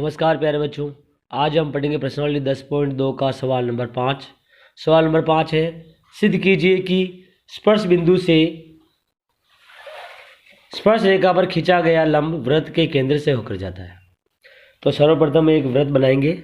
नमस्कार प्यारे बच्चों। आज हम पढ़ेंगे प्रश्नावली 10.2 का सवाल नंबर 5। सवाल नंबर 5 है, सिद्ध कीजिए कि स्पर्श बिंदु से स्पर्श रेखा पर खींचा गया लंब वृत्त के केंद्र से होकर जाता है। तो सर्वप्रथम एक वृत्त बनाएंगे।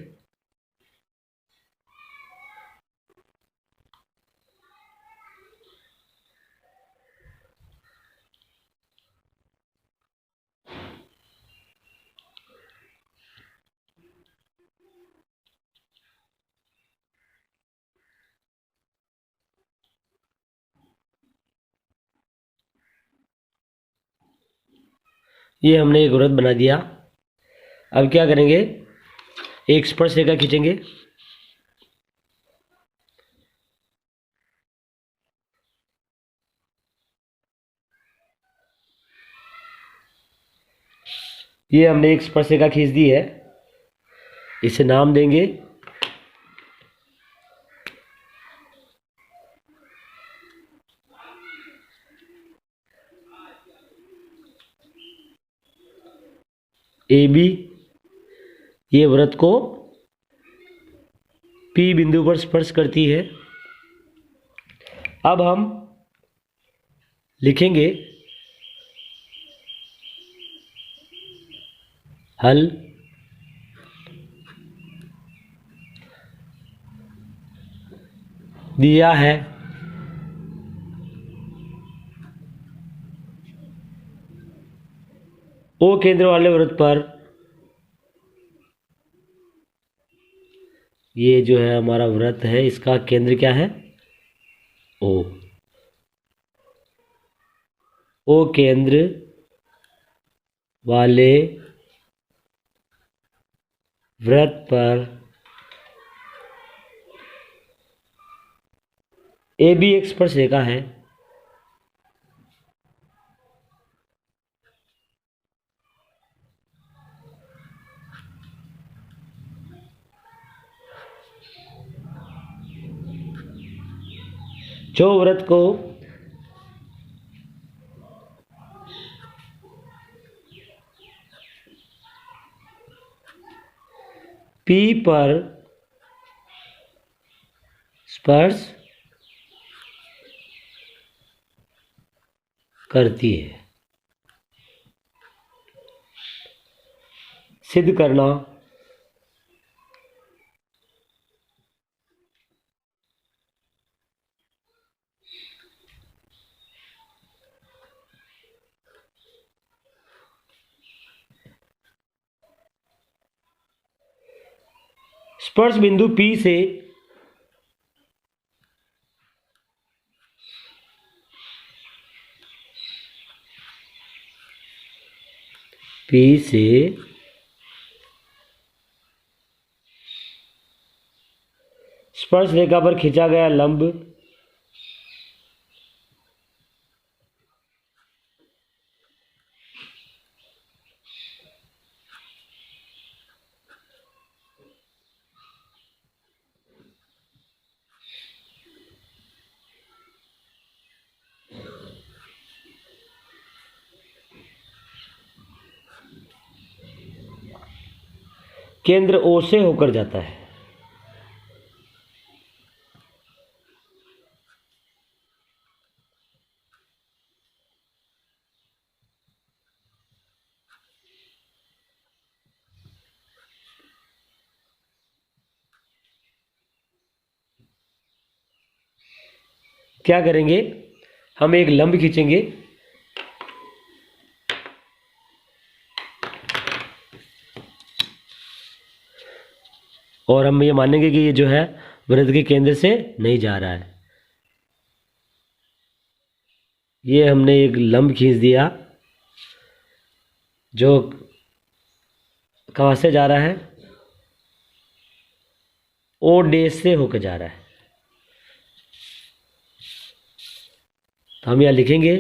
ये हमने एक वृत्त बना दिया। अब क्या करेंगे, एक स्पर्श रेखा खींचेंगे। ये हमने एक स्पर्श रेखा खींच दी है, इसे नाम देंगे ए बी। ये वृत्त को पी बिंदु पर स्पर्श करती है। अब हम लिखेंगे हल। दिया है ओ केंद्र वाले वृत्त पर, ये जो है हमारा वृत्त है, इसका केंद्र क्या है, ओ। ओ केंद्र वाले वृत्त पर ए बी एक स्पर्श रेखा है। जो वृत्त को पी पर स्पर्श करती है। सिद्ध करना स्पर्श बिंदु पी से स्पर्श रेखा पर खींचा गया लंब केंद्र ओ से होकर जाता है। क्या करेंगे, हम एक लंब खींचेंगे। और हम ये मानेंगे कि ये जो है वृत्त के केंद्र से नहीं जा रहा है। ये हमने एक लंब खींच दिया जो कहाँ से जा रहा है, ओ डेश से होकर जा रहा है। तो हम यहाँ लिखेंगे,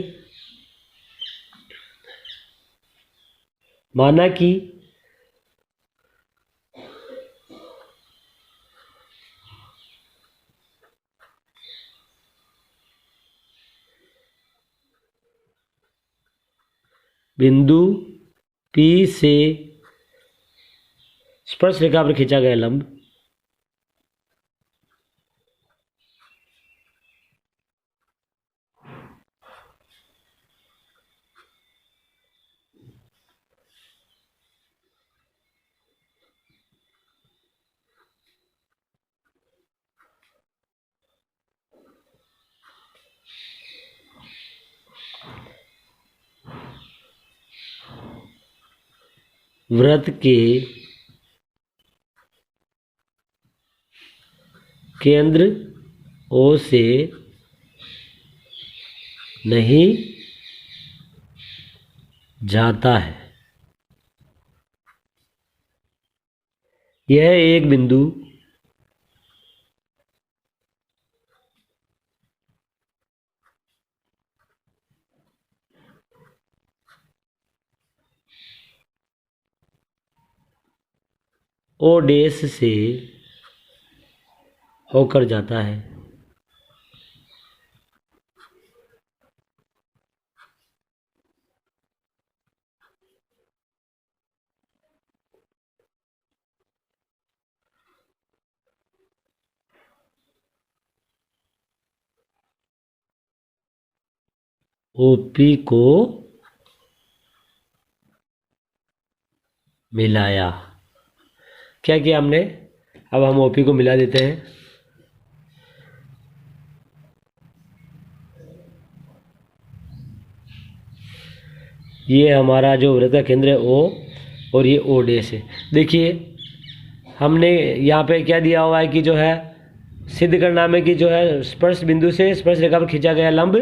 माना कि बिंदु P से स्पर्श रेखा पर खींचा गया लंब वृत्त के केंद्र ओ से नहीं जाता है। यह एक बिंदु ओ डैश से होकर जाता है। ओपी को मिलाया। क्या किया हमने? अब हम ओपी को मिला देते हैं। ये हमारा जो वृत्त का केंद्र है ओ, और ये ओ डैश है। देखिए हमने यहाँ पे क्या दिया हुआ है कि जो है सिद्ध करना में कि जो है स्पर्श बिंदु से स्पर्श रेखा पर खींचा गया लंब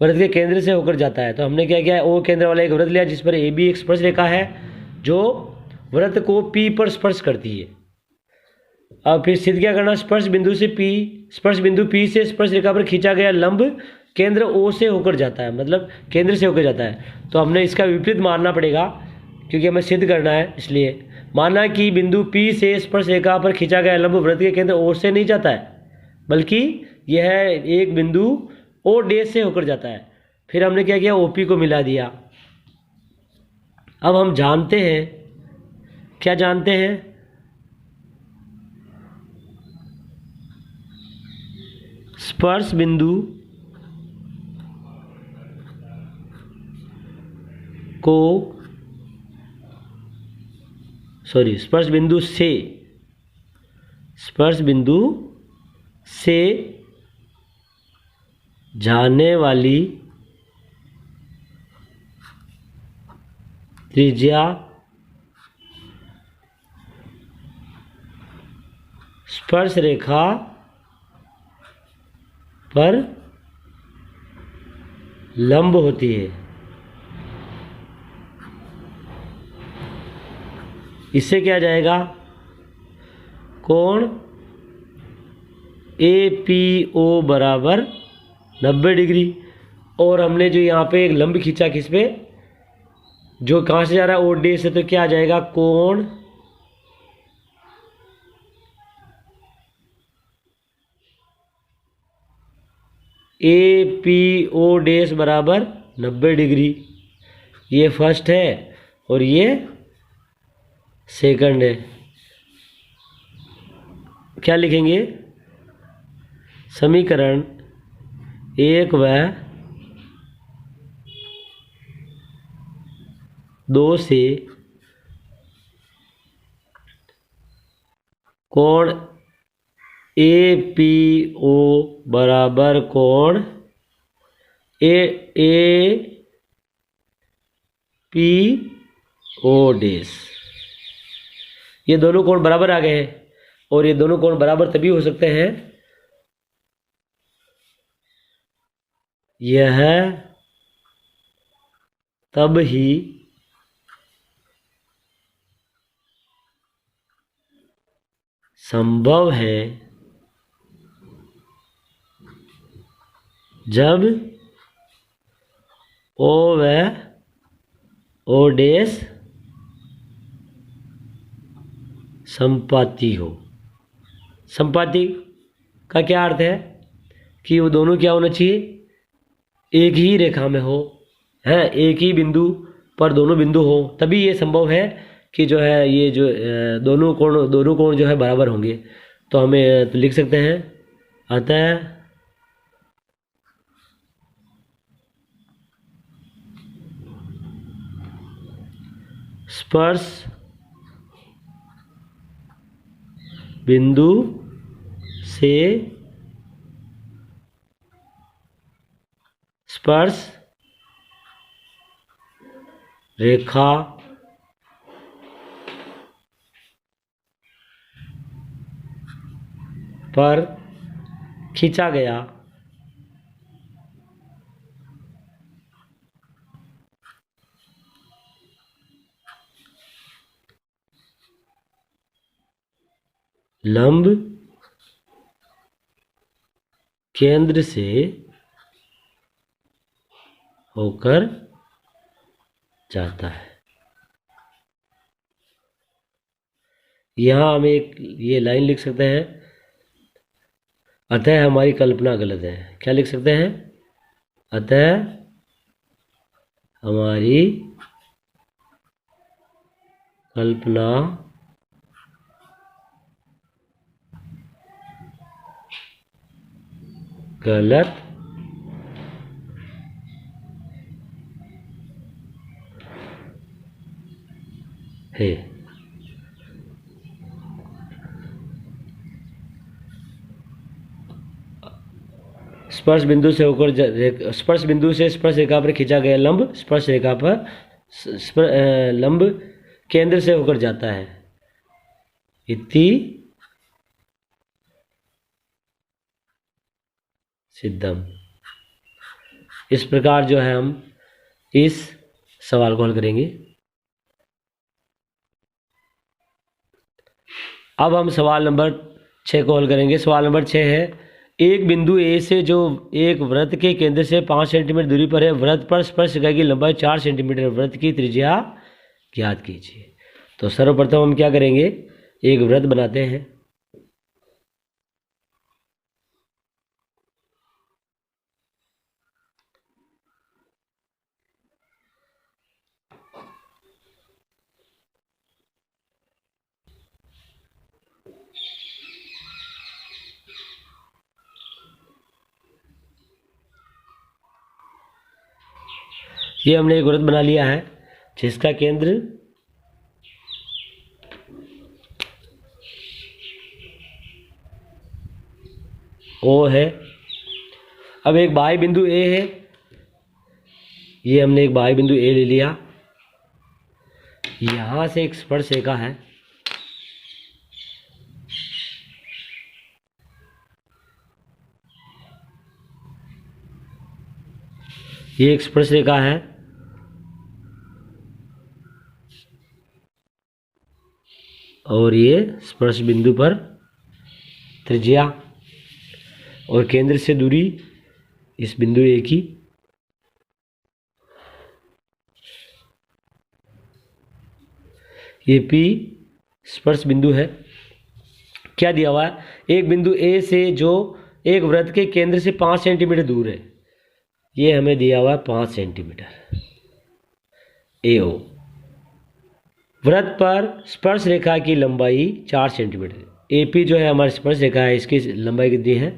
वृत्त के केंद्र से होकर जाता है। तो हमने क्या किया, ओ केंद्र वाला एक वृत्त लिया जिस पर ए बी एक स्पर्श रेखा है जो वृत्त को पी पर स्पर्श करती है। अब फिर सिद्ध क्या करना, स्पर्श बिंदु पी से स्पर्श रेखा पर खींचा गया लंब केंद्र ओ से होकर जाता है, मतलब केंद्र से होकर जाता है। तो हमने इसका विपरीत मानना पड़ेगा क्योंकि हमें सिद्ध करना है। इसलिए माना कि बिंदु पी से स्पर्श रेखा पर खींचा गया लंब वृत्त के केंद्र ओ से नहीं जाता है बल्कि यह एक बिंदु ओ डैश से होकर जाता है। फिर हमने क्या किया, ओपी को मिला दिया। अब हम जानते हैं, क्या जानते हैं, स्पर्श बिंदु को स्पर्श बिंदु से जाने वाली त्रिज्या स्पर्श रेखा पर लंब होती है। इससे क्या जाएगा, कोण APO बराबर 90 डिग्री। और हमने जो यहाँ पे एक लंब खींचा किस पे, जो कहाँ से जा रहा है ओ डैश से, तो क्या आ जाएगा, कोण APO डैश बराबर 90 डिग्री। ये फर्स्ट है और ये सेकंड है। क्या लिखेंगे, समीकरण 1 व 2 से कोण APO बराबर कोण APO डैश। ये दोनों कोण बराबर आ गए हैं और ये दोनों कोण बराबर तभी हो सकते हैं यह तब ही संभव है जब ओ व ओ डैश संपाती हो। संपाती का क्या अर्थ है कि वो दोनों क्या होना चाहिए, एक ही रेखा में हो, है एक ही बिंदु पर दोनों बिंदु हो, तभी ये संभव है कि जो है ये जो दोनों कोण जो है बराबर होंगे, तो हमें तो लिख सकते हैं, अतः स्पर्श बिंदु से स्पर्श रेखा पर खींचा गया लंब केंद्र से होकर जाता है। यहां हम एक ये लाइन लिख सकते हैं, अतः हमारी कल्पना गलत है। क्या लिख सकते हैं? अतः हमारी कल्पना गलत है। स्पर्श बिंदु से होकर स्पर्श बिंदु से स्पर्श रेखा पर खींचा गया लंब स्पर्श रेखा पर लंब केंद्र से होकर जाता है। इति सिद्धम। इस प्रकार जो है हम इस सवाल को हल करेंगे। अब हम सवाल नंबर 6 को हल करेंगे। सवाल नंबर 6 है, एक बिंदु ए से जो एक वृत्त के केंद्र से 5 सेंटीमीटर दूरी पर है, वृत्त पर स्पर्श रेखा की लंबाई 4 सेंटीमीटर, वृत्त की त्रिज्या ज्ञात कीजिए। तो सर्वप्रथम हम क्या करेंगे, एक वृत्त बनाते हैं। ये हमने एक वृत्त बना लिया है जिसका केंद्र O है। अब एक बाह्य बिंदु A है, ये हमने एक बाह्य बिंदु A ले लिया। यहां से एक स्पर्श रेखा है, ये एक स्पर्श रेखा है और ये स्पर्श बिंदु पर त्रिज्या और केंद्र से दूरी इस बिंदु ए की ये P स्पर्श बिंदु है। क्या दिया हुआ है, एक बिंदु A से जो एक वृत्त के केंद्र से 5 सेंटीमीटर दूर है, ये हमें दिया हुआ है 5 सेंटीमीटर AO। वृत्त पर स्पर्श रेखा की लंबाई 4 सेंटीमीटर, AP जो है हमारी स्पर्श रेखा है, इसकी लंबाई कितनी है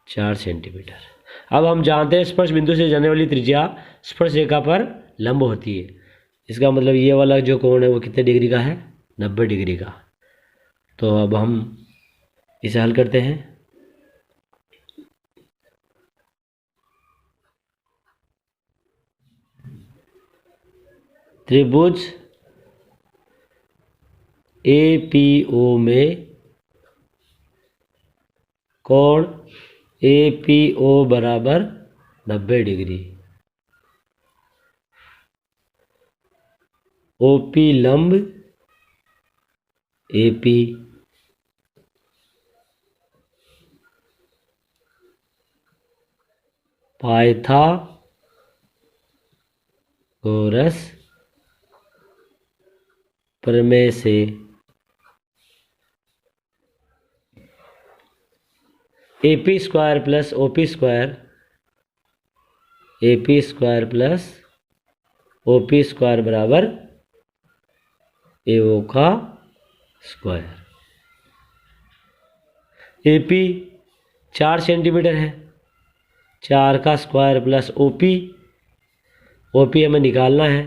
4 सेंटीमीटर। अब हम जानते हैं स्पर्श बिंदु से जाने वाली त्रिज्या स्पर्श रेखा पर लंब होती है। इसका मतलब ये वाला जो कोण है वो कितने डिग्री का है, 90 डिग्री का। तो अब हम इसे हल करते हैं। त्रिभुज APO में कोण APO बराबर 90 डिग्री, OP लंब AP, पाइथागोरस प्रमेय से AP square plus OP square, AP square plus OP square बराबर AO का स्क्वायर। AP 4 सेंटीमीटर है, 4 का स्क्वायर प्लस OP हमें निकालना है,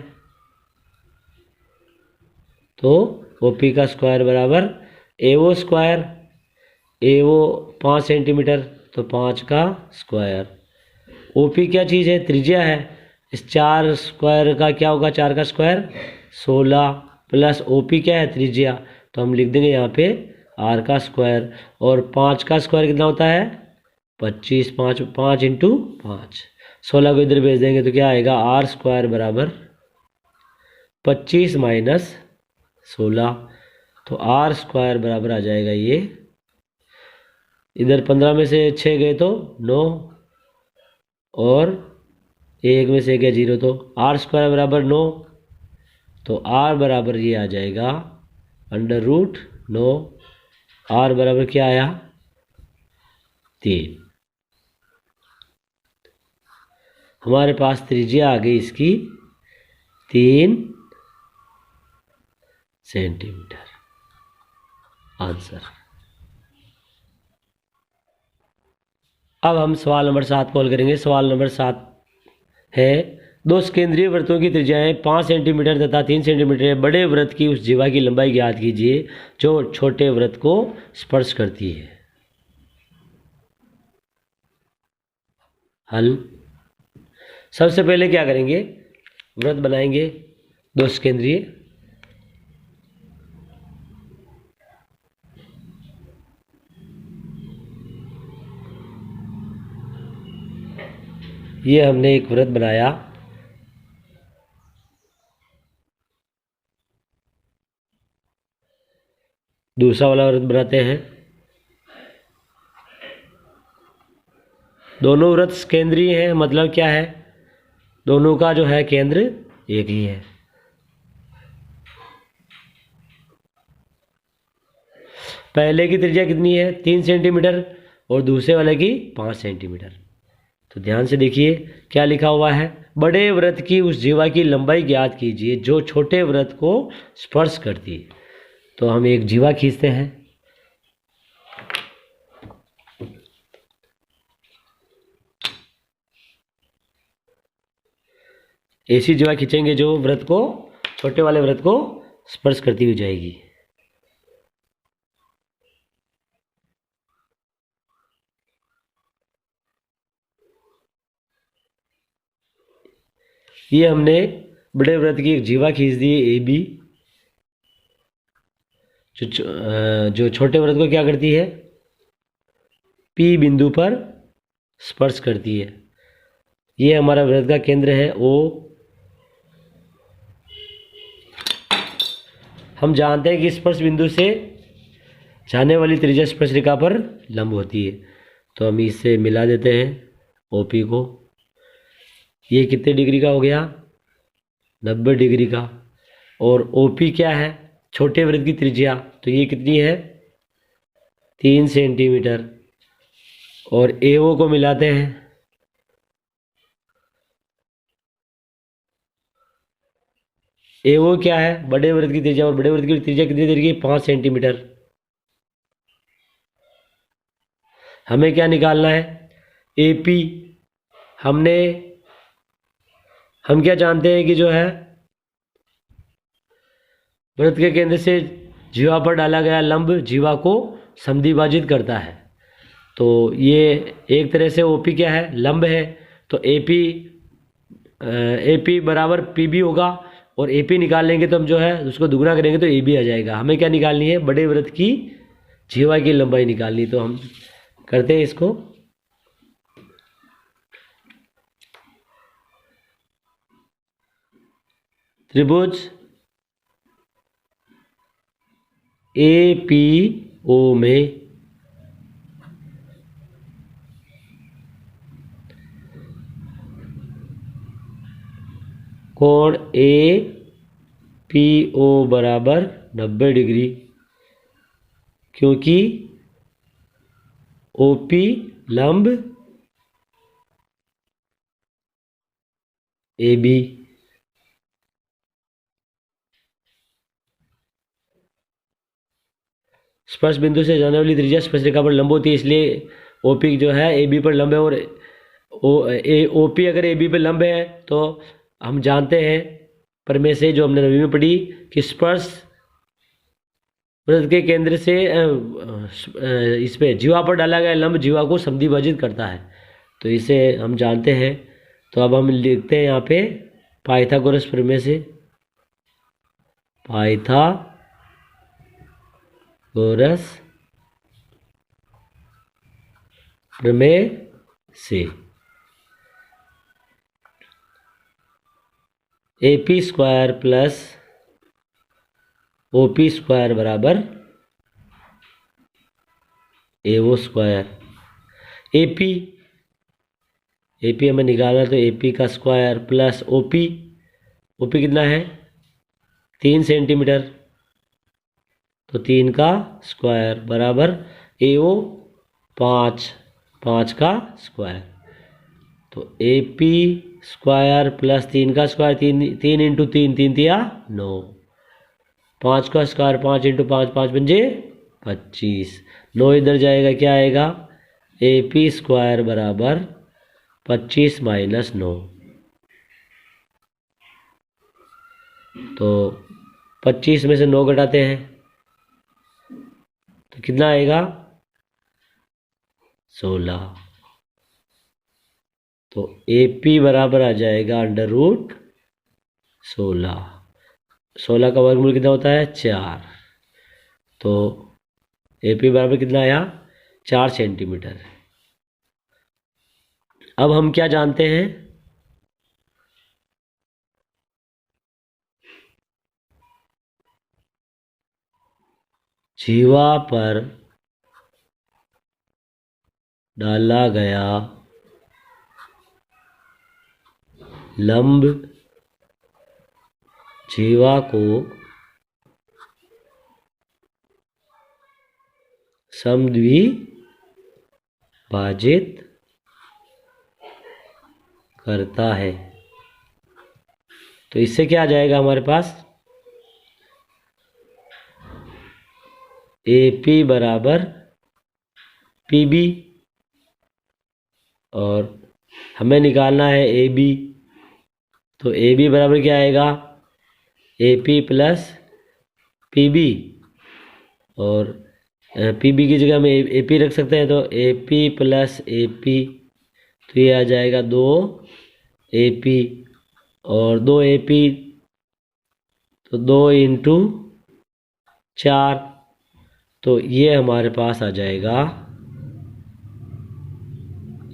तो OP का स्क्वायर बराबर AO स्क्वायर। AO 5 सेंटीमीटर, तो 5 का स्क्वायर। OP क्या चीज़ है? त्रिज्या है। इस 4 स्क्वायर का क्या होगा? 4 का स्क्वायर 16 प्लस OP क्या है? त्रिज्या। तो हम लिख देंगे यहाँ पे R का स्क्वायर। और 5 का स्क्वायर कितना होता है? 25। 5 इंटू 5, 16 को इधर भेज देंगे तो क्या आएगा? R स्क्वायर बराबर 25 माइनस 16, तो R स्क्वायर बराबर आ जाएगा ये, इधर 15 में से 6 गए तो 9, और 1 में से गया 0, तो R स्क्वायर बराबर 9, तो R बराबर ये आ जाएगा √9। R बराबर क्या आया? 3। हमारे पास त्रिज्या आ गई इसकी 3 सेंटीमीटर। आंसर। अब हम सवाल नंबर 7 को हल करेंगे। सवाल नंबर 7 है, दो केंद्रीय वृत्तों की त्रिज्याएं 5 सेंटीमीटर तथा 3 सेंटीमीटर है। बड़े वृत्त की उस जीवा की लंबाई ज्ञात कीजिए जो छोटे वृत्त को स्पर्श करती है। हल। सबसे पहले क्या करेंगे? वृत्त बनाएंगे 2 केंद्रीय। ये हमने एक वृत्त बनाया, दूसरा वाला वृत्त बनाते हैं। दोनों वृत्त केंद्रीय हैं, मतलब क्या है? दोनों का जो है केंद्र एक ही है। पहले की त्रिज्या कितनी है? 3 सेंटीमीटर, और दूसरे वाले की 5 सेंटीमीटर। तो ध्यान से देखिए क्या लिखा हुआ है। बड़े वृत्त की उस जीवा की लंबाई ज्ञात कीजिए जो छोटे वृत्त को स्पर्श करती है। तो हम एक जीवा खींचते हैं। ऐसी जीवा खींचेंगे जो वृत्त को, छोटे वाले वृत्त को स्पर्श करती हुई जाएगी। ये हमने बड़े वृत्त की एक जीवा खींच दी है AB, जो छोटे वृत्त को क्या करती है? P बिंदु पर स्पर्श करती है। ये हमारा वृत्त का केंद्र है O। हम जानते हैं कि स्पर्श बिंदु से जाने वाली त्रिज्या स्पर्श रेखा पर लंब होती है, तो हम इससे मिला देते हैं OP को। ये कितने डिग्री का हो गया? 90 डिग्री का। और OP क्या है? छोटे वृत्त की त्रिज्या, तो ये कितनी है? 3 सेंटीमीटर। और AO को मिलाते हैं। AO क्या है? बड़े वृत्त की त्रिज्या, और बड़े वृत्त की त्रिज्या कितनी देगी? 5 सेंटीमीटर। हमें क्या निकालना है? AP। हम क्या जानते हैं कि जो है वृत्त के केंद्र से जीवा पर डाला गया लंब जीवा को समद्विभाजित करता है। तो ये एक तरह से OP क्या है? लंब है। तो AP बराबर PB होगा, और AP निकाल लेंगे तो हम जो है उसको दुगना करेंगे तो AB आ जाएगा। हमें क्या निकालनी है? बड़े वृत्त की जीवा की लंबाई निकालनी। तो हम करते हैं इसको। त्रिभुज APO में कोण APO बराबर 90 डिग्री, क्योंकि OP लंब AB। स्पर्श बिंदु से जाने वाली त्रिज्या स्पर्श रेखा पर लंब होती है, इसलिए ओपी जो है ए बी पर लंब है, और ओपी अगर ए बी पर लंब है तो हम जानते हैं प्रमेय से जो हमने 9वीं में पढ़ी कि स्पर्श वृत्त के केंद्र से इस पे जीवा पर डाला गया लंब जीवा को समद्विभाजित करता है, तो इसे हम जानते हैं। तो अब हम लिखते हैं यहाँ पे पाइथागोरस प्रमेय से, पाइथागोरस प्रमेय से AP square plus OP square बराबर AO स्क्वायर। AP हमें निकालना, तो AP का स्क्वायर प्लस OP कितना है 3 सेंटीमीटर, तो 3 का स्क्वायर बराबर AO 5 का स्क्वायर। तो AP स्क्वायर प्लस 3 का स्क्वायर, 3 इंटू 3 तिया 9, 5 का स्क्वायर 5 इंटू 5 5 पंजे 25, 9 इधर जाएगा क्या आएगा AP स्क्वायर बराबर 25 माइनस 9, तो 25 में से 9 घटाते हैं तो कितना आएगा 16, तो AP बराबर आ जाएगा अंडर रूट 16। 16 का वर्गमूल कितना होता है 4, तो AP बराबर कितना आया 4 सेंटीमीटर। अब हम क्या जानते हैं, जीवा पर डाला गया लंब जीवा को समद्विभाजित करता है, तो इससे क्या आ जाएगा हमारे पास AP बराबर PB, और हमें निकालना है AB, तो AB बराबर क्या आएगा AP प्लस PB, और PB की जगह में AP रख सकते हैं, तो AP प्लस AP, तो ये आ जाएगा 2 AP, और 2 AP तो 2 इंटू 4, तो ये हमारे पास आ जाएगा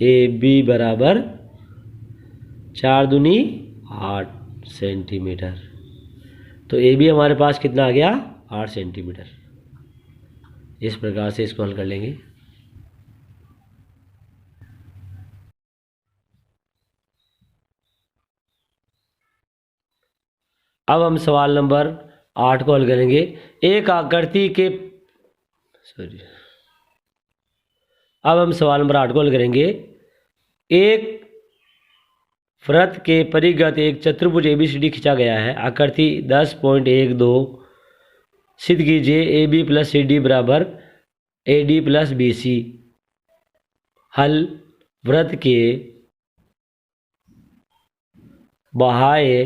AB बराबर 4 दूनी 8 सेंटीमीटर, तो AB हमारे पास कितना आ गया 8 सेंटीमीटर। इस प्रकार से इसको हल कर लेंगे। अब हम सवाल नंबर 8 को हल करेंगे। एक आकृति के अब हम सवाल नंबर 8 को हल करेंगे। एक वृत्त के परिगत एक चतुर्भुज ABCD खींचा गया है। आकृति 10.12 सिद्ध कीजिए AB प्लस CD बराबर AD प्लस BC। हल वृत्त के बाह्य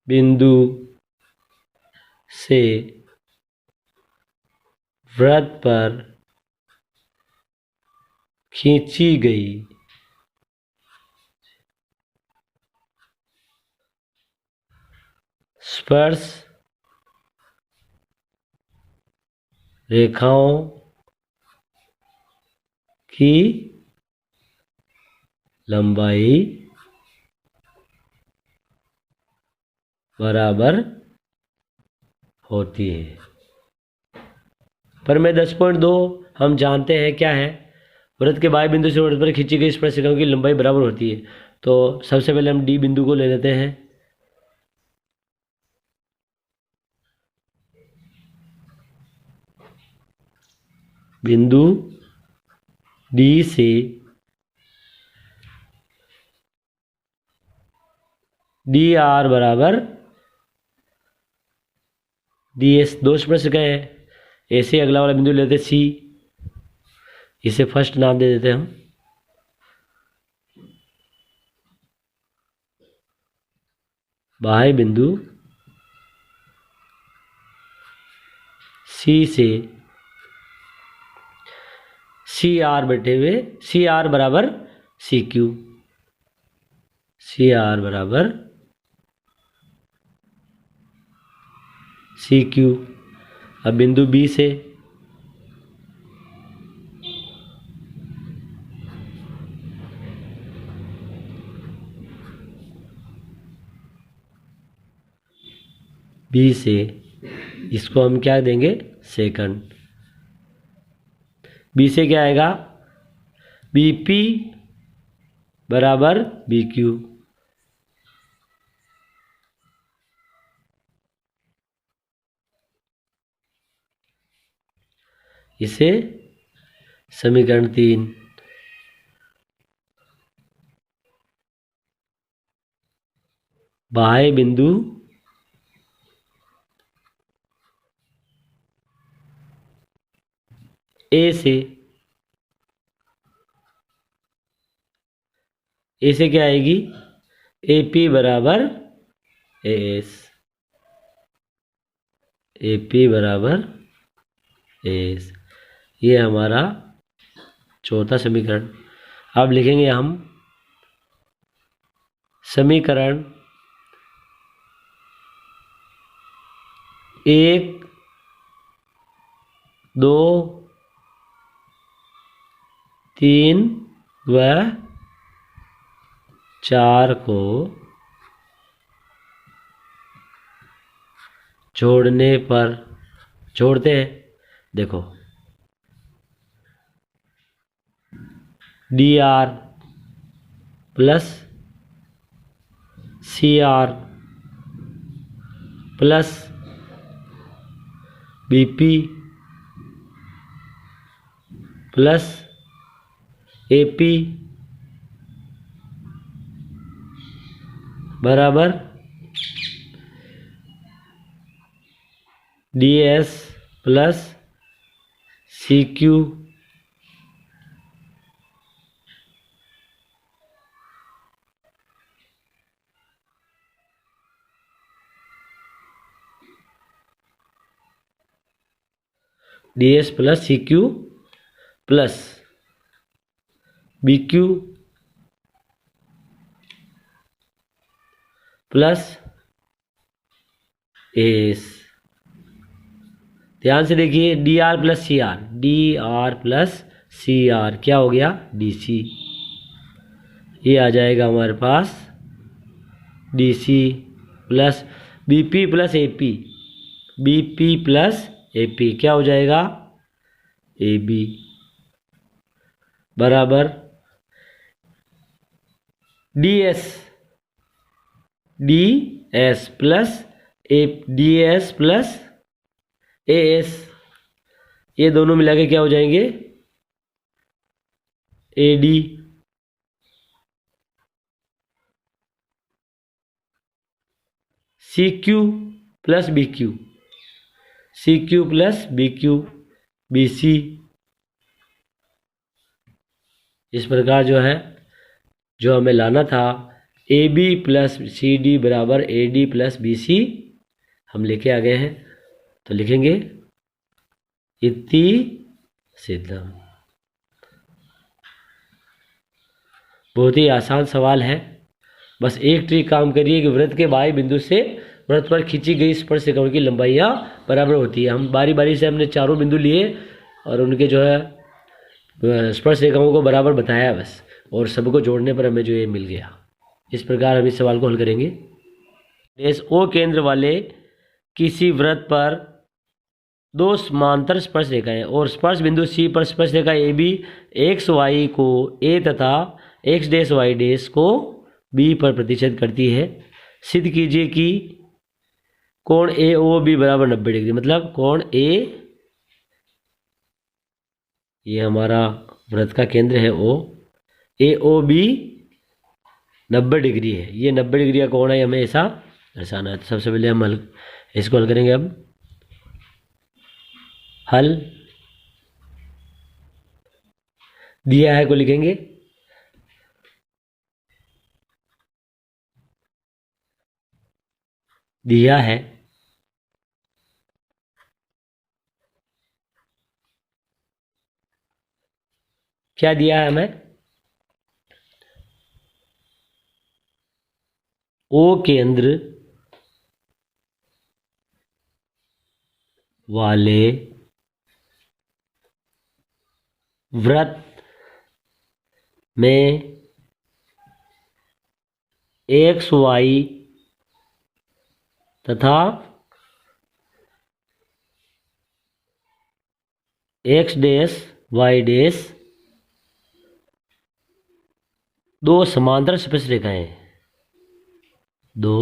बिंदु से वृत्त पर खींची गई स्पर्श रेखाओं की लंबाई बराबर होती है। प्रमेय 10.2 हम जानते हैं क्या है, वृत्त के बाह्य बिंदु से वृत्त पर खींची गई स्पर्श रेखाओं की लंबाई बराबर होती है। तो सबसे पहले हम D बिंदु को ले लेते हैं। बिंदु D से DR बराबर डी एस। दो स्पर्शरेखा है, ऐसे अगला वाला बिंदु लेते सी, इसे फर्स्ट नाम दे देते हैं हम। बाह्य बिंदु सी से सी आर बैठे हुए, सी आर बराबर सी क्यू, सी आर बराबर सी क्यू। अब बिंदु बी से बी से इसको हम क्या देंगे, सेकंड। बी से क्या आएगा, बी पी बराबर बी क्यू। इसे समीकरण 3। बाह्य बिंदु ए से, ए से क्या आएगी, ए पी बराबर ए एस, ए पी बराबर ए एस। ये हमारा चौथा समीकरण। अब लिखेंगे हम समीकरण 1, 2, 3 व 4 को जोड़ने पर, जोड़ते हैं, देखो D R plus C R plus B P plus A P बराबर D S plus C Q D S plus C Q plus B Q plus S. ध्यान से देखिए, D R plus C R, D R plus C R क्या हो गया, D C. ये आ जाएगा हमारे पास D C plus B P plus A P, B P plus A P क्या हो जाएगा, ए बी बराबर D S, D S plus A, D S plus A S. ये दोनों मिला के क्या हो जाएंगे, A D. C Q plus B Q, C Q plus B Q, B C. इस प्रकार जो है, जो हमें लाना था A B plus C D बराबर A D plus B C, हम लेके आ गए हैं। तो लिखेंगे इति सिद्धम। बहुत ही आसान सवाल है, बस एक ट्रिक काम करिए कि वृत्त के बाह्य बिंदु से वृत्त पर खींची गई स्पर्शरेखाओं की लंबाइयाँ बराबर होती है। हम बारी बारी से हमने चारों बिंदु लिए और उनके जो है स्पर्शरेखाओं को बराबर बताया बस, और सबको जोड़ने पर हमें जो ये मिल गया। इस प्रकार हम इस सवाल को हल करेंगे। डेश ओ केंद्र वाले किसी वृत्त पर दो समांतर स्पर्शरेखाएं और स्पर्श बिंदु सी पर स्पर्शरेखा ए बी एक्स वाई को ए तथा एक्स डैश वाई डैश को बी पर प्रतिच्छेद करती है। सिद्ध कीजिए कि कोण ए ओ बी बराबर 90 डिग्री। मतलब कोण ए, ये हमारा वृत्त का केंद्र है ओ, ए ओ बी 90 डिग्री है। ये 90 डिग्री का कोण है, हमें ऐसा दर्शाना है। तो सबसे पहले हम इसको हल करेंगे। अब हल दिया है को लिखेंगे दिया है। क्या दिया है हमें? ओ केंद्र वाले वृत्त में एक्स वाई तथा एक्स डैश वाई डैश दो समांतर स्पर्श रेखाएं, दो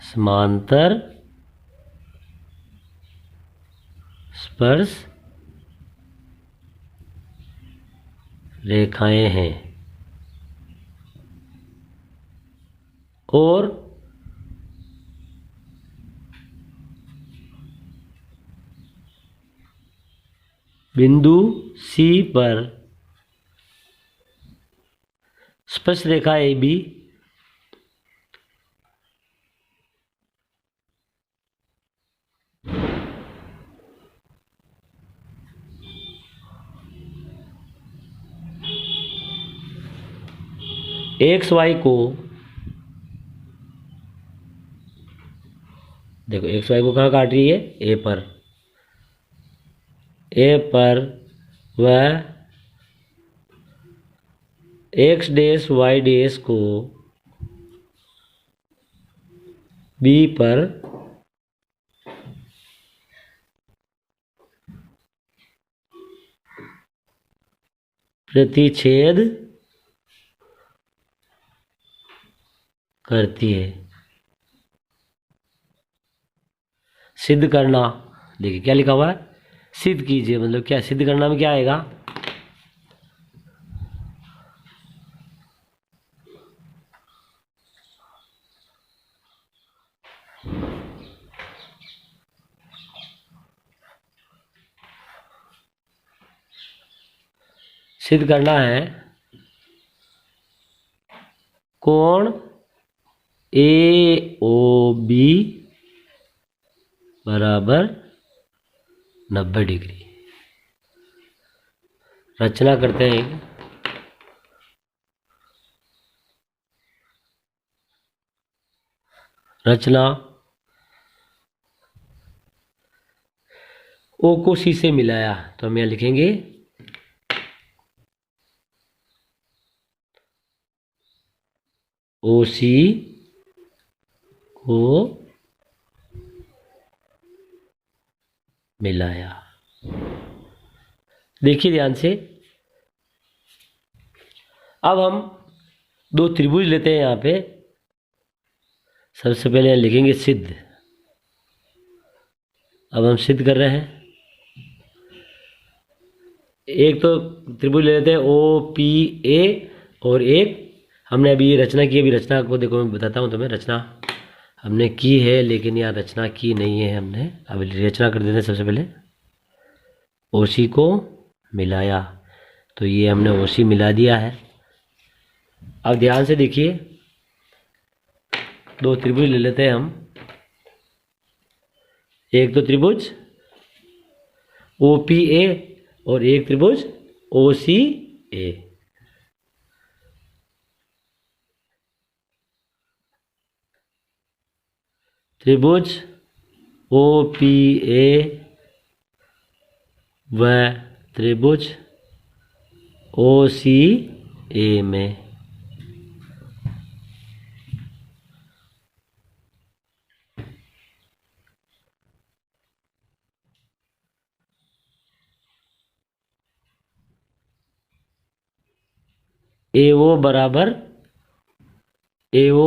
समांतर स्पर्श रेखाएं हैं और बिंदु सी पर स्पर्श रेखा ए बी एक्स वाई को, देखो एक्स वाई को कहाँ काट रही है? ए पर। ए पर वह एक्स डैश वाई डैश को बी पर प्रतिच्छेद करती है। सिद्ध करना, देखिए क्या लिखा हुआ है, सिद्ध कीजिए, मतलब क्या सिद्ध करना में क्या आएगा? सिद्ध करना है कोण ए ओ बी बराबर 90 डिग्री। रचना करते हैं। रचना, ओ को सी से मिलाया तो हम यहाँ लिखेंगे ओ सी को मिलाया। देखिए ध्यान से, अब हम दो त्रिभुज लेते हैं। यहाँ पे सबसे पहले लिखेंगे सिद्ध। अब हम सिद्ध कर रहे हैं। एक तो त्रिभुज ले लेते हैं ओ पी ए, और एक हमने अभी ये रचना की। अभी रचना को देखो, मैं बताता हूँ तुम्हें। रचना हमने की है, लेकिन यहाँ रचना की नहीं है हमने। अब रचना कर देते हैं। सबसे पहले ओसी को मिलाया, तो ये हमने ओसी मिला दिया है। अब ध्यान से देखिए, दो त्रिभुज ले लेते हैं हम। एक तो त्रिभुज ओ पी ए और एक त्रिभुज ओ सी ए। त्रिभुज ओ पी ए व त्रिभुज ओ सी ए में ए ओ बराबर ए ओ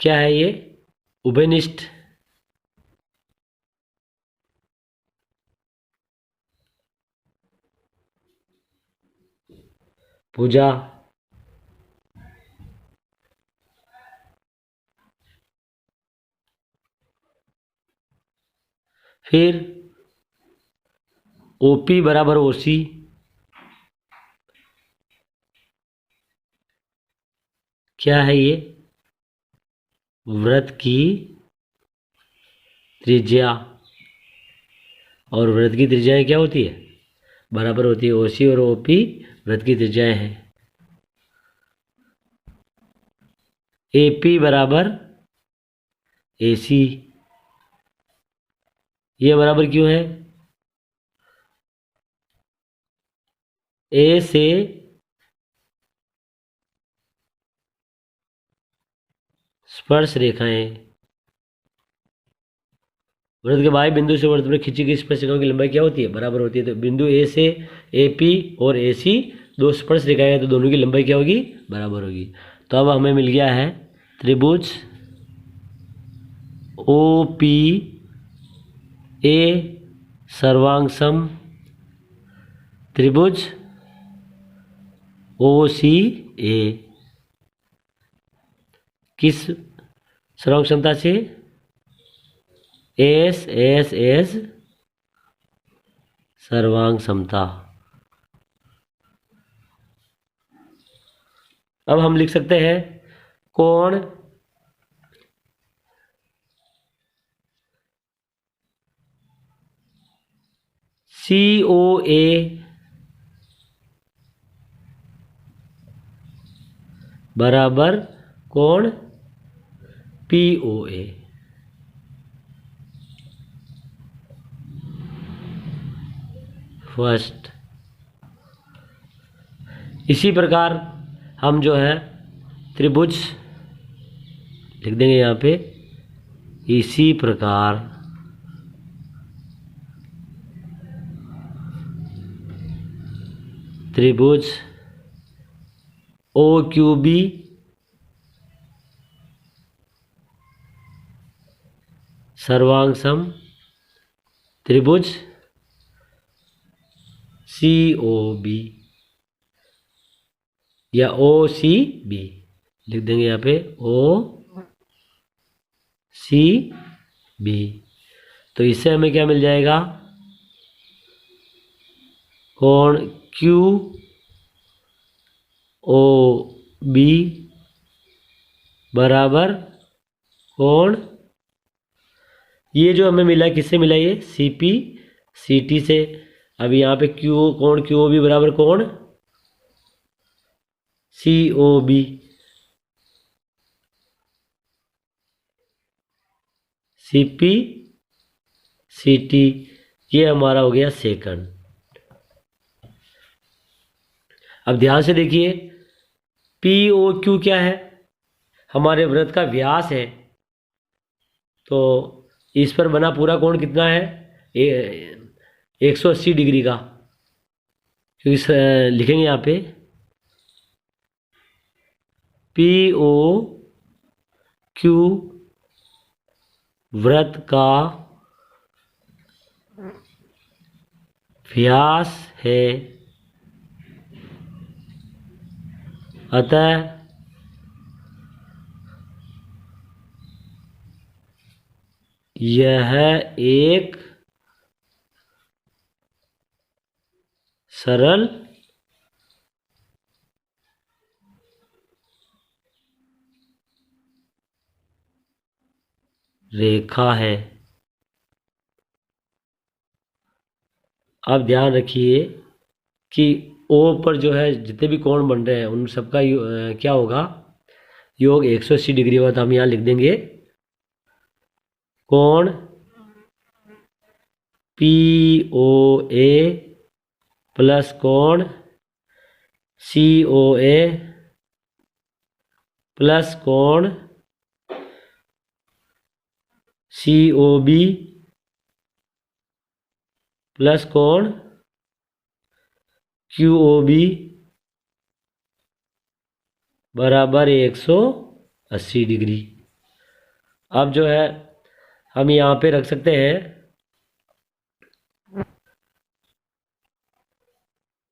क्या है? ये उभयनिष्ठ भुजा फिर OP बराबर OC, क्या है ये? वृत्त की त्रिज्या। और वृत्त की त्रिज्याएं क्या होती है? बराबर होती है। OC और OP वृत्त की त्रिज्याएं हैं। AP बराबर AC, ये बराबर क्यों है? A से स्पर्श रेखाएं, वृत्त के बाह्य बिंदु से वृत्त में खींची गई स्पर्श रेखाओं की लंबाई क्या होती है? बराबर होती है। तो बिंदु A से AP और AC दो स्पर्श रेखाएं हैं, तो दोनों की लंबाई क्या होगी? बराबर होगी। तो अब हमें मिल गया है त्रिभुज OPA सर्वांग सम त्रिभुज OCA किस सर्वांग क्षमता से? S सर्वांग समता। अब हम लिख सकते हैं कोण COA बराबर कोण POA। फर्स्ट, इसी प्रकार हम जो है त्रिभुज लिख देंगे यहाँ पे, इसी प्रकार त्रिभुज OQB सर्वांग सम त्रिभुज COB या OCB लिख देंगे यहाँ पे OCB। तो इससे हमें क्या मिल जाएगा? कोण QOB बराबर कोण, ये जो हमें मिला किससे मिला? ये CP CT से। अब यहाँ पे कोण QOB बराबर कोण COB। CP CT ये हमारा हो गया सेकंड। अब ध्यान से देखिए, POQ क्या है? हमारे वृत्त का व्यास है। तो इस पर बना पूरा कोण कितना है? 180 डिग्री का। क्योंकि लिखेंगे यहाँ पे POQ वृत्त का व्यास है, अतः यह एक सरल रेखा है। अब ध्यान रखिए कि O पर जो है जितने भी कोण बन रहे हैं उन सबका क्या होगा? योग 180 डिग्री होगा। तो हम यहाँ लिख देंगे कोण POA प्लस कोण COA प्लस कोण COB प्लस कोण QOB बराबर 180 डिग्री। अब जो है हम यहाँ पे रख सकते हैं,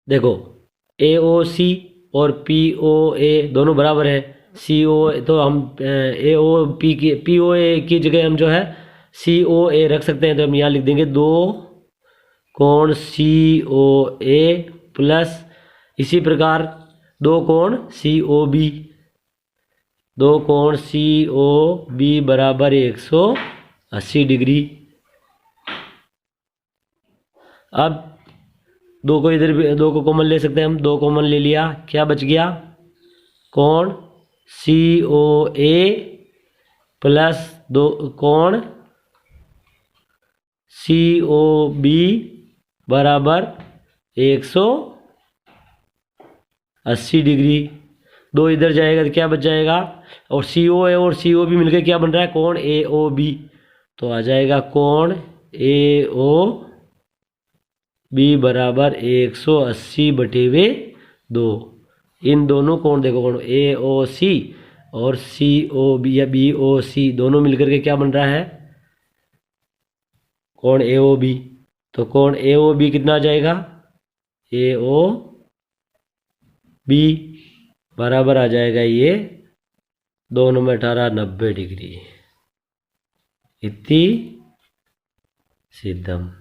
देखो AOC और POA दोनों बराबर है। CO तो हम AOP की POA की जगह हम जो है COA रख सकते हैं, तो हम यहाँ लिख देंगे 2 कोण COA प्लस इसी प्रकार 2 कोण COB, 2 कोण COB बराबर 180 डिग्री। अब 2 को इधर भी, 2 को कॉमन ले सकते हैं हम, 2 कॉमन ले लिया, क्या बच गया? कोण COA प्लस 2 कोण COB बराबर 180 डिग्री। 2 इधर जाएगा तो क्या बच जाएगा? और COA और COB मिलकर क्या बन रहा है? कोण AOB। तो आ जाएगा कोण AOB बराबर 180/2। इन दोनों कोण देखो, कोण AOC और COB या BOC दोनों मिलकर के क्या बन रहा है? कोण AOB। तो कोण AOB कितना आ जाएगा? AOB बराबर आ जाएगा ये, दोनों में 18 90 डिग्री। इति सिद्धम।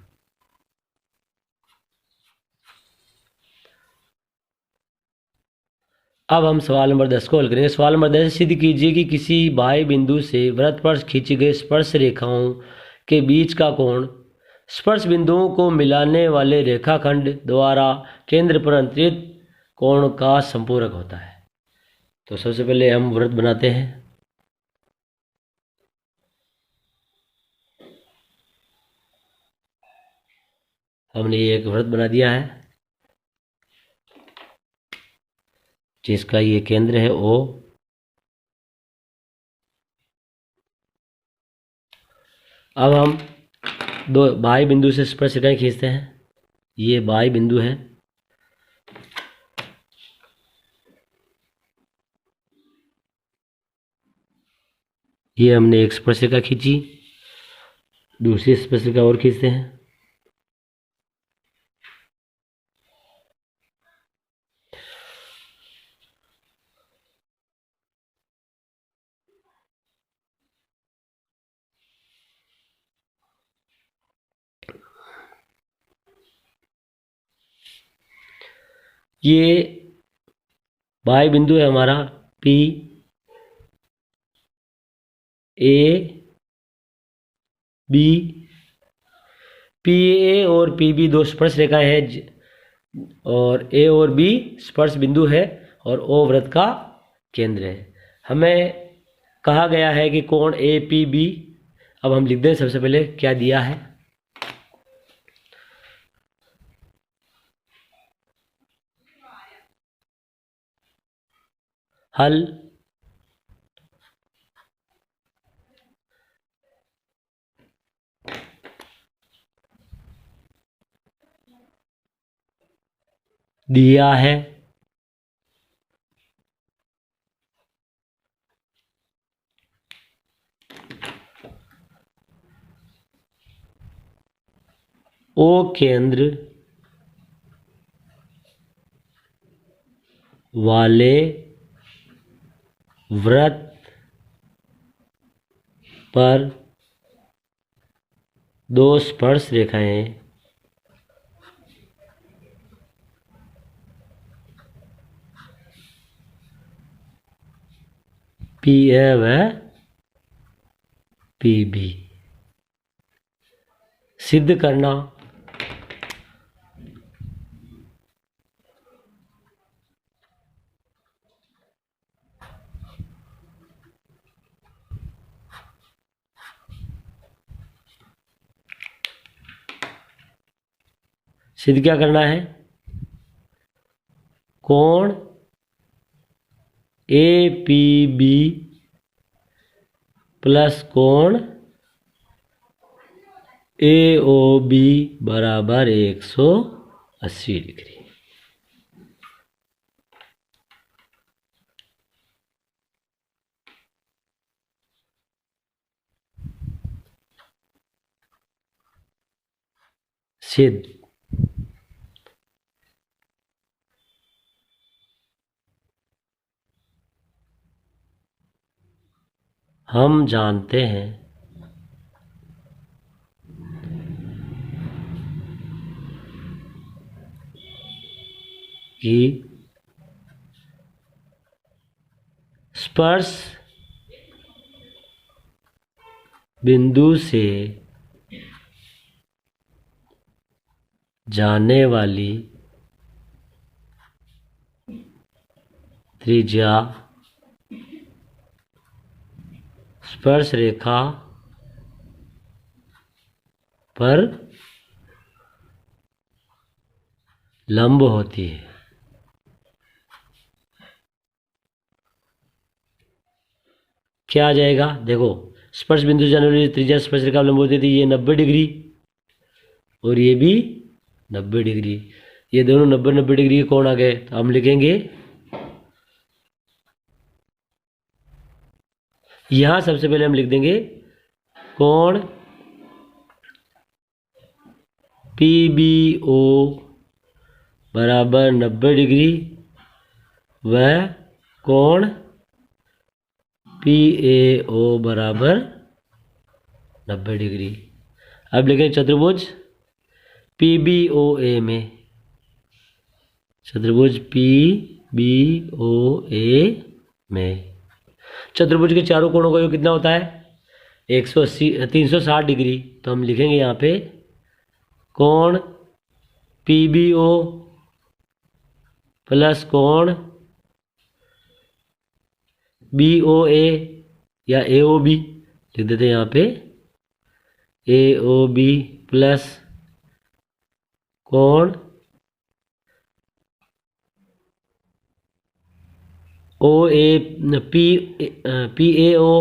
अब हम सवाल नंबर 10 को हल करेंगे। सवाल नंबर 10 सिद्ध कीजिए कि किसी बाह्य बिंदु से वृत्त पर खींची गई स्पर्श रेखाओं के बीच का कोण स्पर्श बिंदुओं को मिलाने वाले रेखाखंड द्वारा केंद्र पर अंतरित कोण का संपूरक होता है। तो सबसे पहले हम वृत्त बनाते हैं। हमने ये एक वृत्त बना दिया है जिसका ये केंद्र है O। अब हम 2 बाह्य बिंदु से स्पर्श रेखाएं खींचते हैं। ये बाह्य बिंदु है, ये हमने एक स्पर्श रेखा खींची, दूसरी स्पर्श रेखा और खींचते हैं। ये बाह्य बिंदु है हमारा P A B। PA और PB 2 स्पर्श रेखाएं हैं और A और B स्पर्श बिंदु है और O वृत्त का केंद्र है। हमें कहा गया है कि कोण APB। अब हम लिख दें सबसे पहले क्या दिया है। हल दिया है O केंद्र वाले वृत्त पर 2 स्पर्श रेखाएं PA व PB सिद्ध करना। सिद्ध क्या करना है? कोण APB प्लस कोण AOB बराबर 180 डिग्री। सिद्ध। हम जानते हैं कि स्पर्श बिंदु से जाने वाली त्रिज्या स्पर्श रेखा पर लंब होती है। क्या आ जाएगा? देखो, स्पर्श बिंदु से जाने वाली त्रिज्या स्पर्श रेखा पर लंब होती थी, ये 90 डिग्री और ये भी 90 डिग्री, ये दोनों 90-90 डिग्री के कोण आ गए। तो हम लिखेंगे यहां सबसे पहले हम लिख देंगे कोण PBO बराबर 90 डिग्री व कोण PAO बराबर 90 डिग्री। अब लिखें चतुर्भुज PBOA में, चतुर्भुज PBOA में चतुर्भुज के चारों कोणों का योग कितना होता है? 180 360 डिग्री। तो हम लिखेंगे यहाँ पे कोण PBO प्लस कोण BOA या AOB लिख देते हैं यहाँ पे, AOB प्लस कोण PAO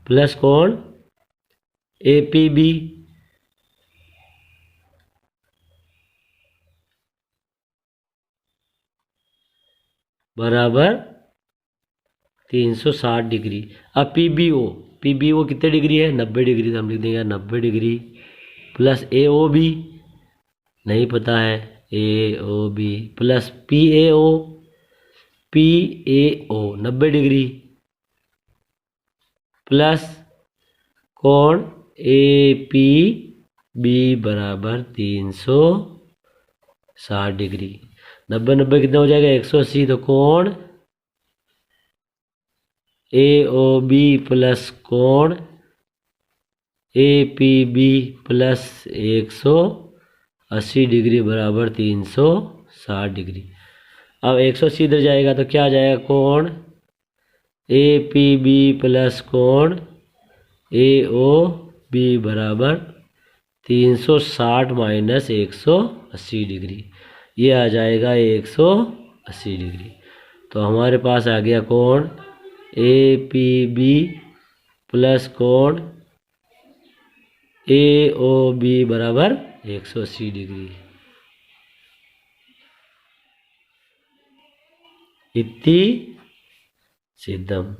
प्लस कोण APB बराबर 360 डिग्री। अब PBO कितने डिग्री है? 90 डिग्री। तो हम लिख देंगे 90 डिग्री प्लस AOB नहीं पता है, AOB plus PAO 90 degree plus कोण APB बराबर 360 डिग्री। 90-90 कितना हो जाएगा? 180। तो कोण AOB प्लस कोण APB प्लस 180 डिग्री बराबर 360 डिग्री। अब 180 इधर जाएगा तो क्या आ जाएगा? कोण APB प्लस कोण AOB बराबर 360 माइनस 180 डिग्री, ये आ जाएगा 180 डिग्री। तो हमारे पास आ गया कोण APB प्लस कोण AOB बराबर 180 डिग्री। इति सिद्धम।